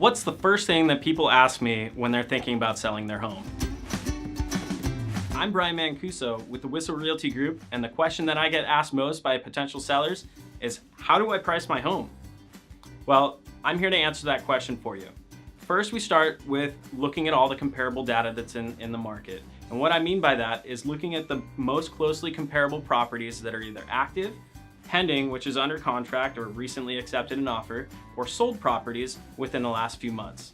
What's the first thing that people ask me when they're thinking about selling their home? I'm Bryan Mancuso with the Whissel Realty Group, and the question that I get asked most by potential sellers is, how do I price my home? Well, I'm here to answer that question for you. First, we start with looking at all the comparable data that's in the market. And what I mean by that is looking at the most closely comparable properties that are either active, pending, which is under contract or recently accepted an offer, or sold properties within the last few months.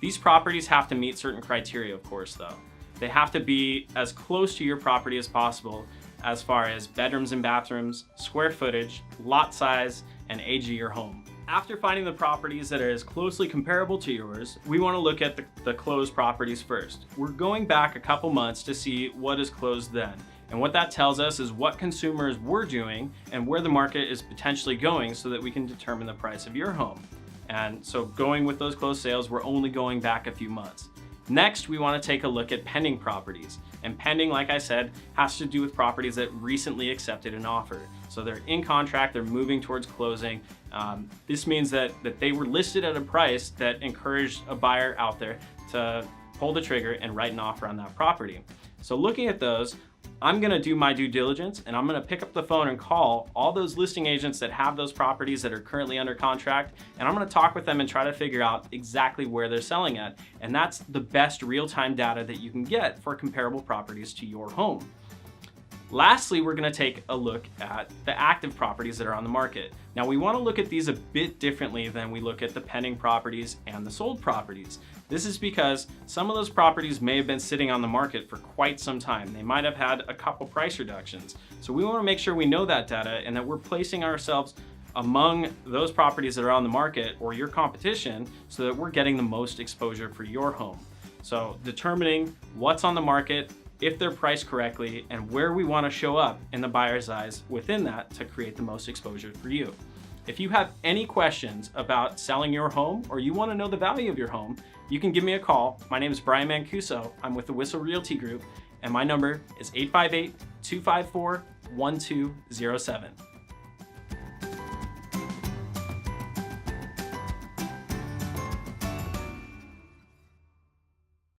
These properties have to meet certain criteria, of course, though. They have to be as close to your property as possible as far as bedrooms and bathrooms, square footage, lot size, and age of your home. After finding the properties that are as closely comparable to yours, we want to look at the closed properties first. We're going back a couple months to see what is closed then. And what that tells us is what consumers were doing and where the market is potentially going so that we can determine the price of your home. And so going with those closed sales, we're only going back a few months. Next, we want to take a look at pending properties. And pending, like I said, has to do with properties that recently accepted an offer. So they're in contract, they're moving towards closing. This means that they were listed at a price that encouraged a buyer out there to pull the trigger and write an offer on that property. So looking at those, I'm gonna do my due diligence and I'm gonna pick up the phone and call all those listing agents that have those properties that are currently under contract, and I'm gonna talk with them and try to figure out exactly where they're selling at. And that's the best real-time data that you can get for comparable properties to your home. Lastly, we're gonna take a look at the active properties that are on the market. Now, we wanna look at these a bit differently than we look at the pending properties and the sold properties. This is because some of those properties may have been sitting on the market for quite some time. They might have had a couple price reductions. So we wanna make sure we know that data and that we're placing ourselves among those properties that are on the market or your competition so that we're getting the most exposure for your home. So determining what's on the market, if they're priced correctly, and where we want to show up in the buyer's eyes within that to create the most exposure for you. If you have any questions about selling your home or you want to know the value of your home, you can give me a call. My name is Bryan Mancuso. I'm with the Whissel Realty Group, and my number is 858-254-1207.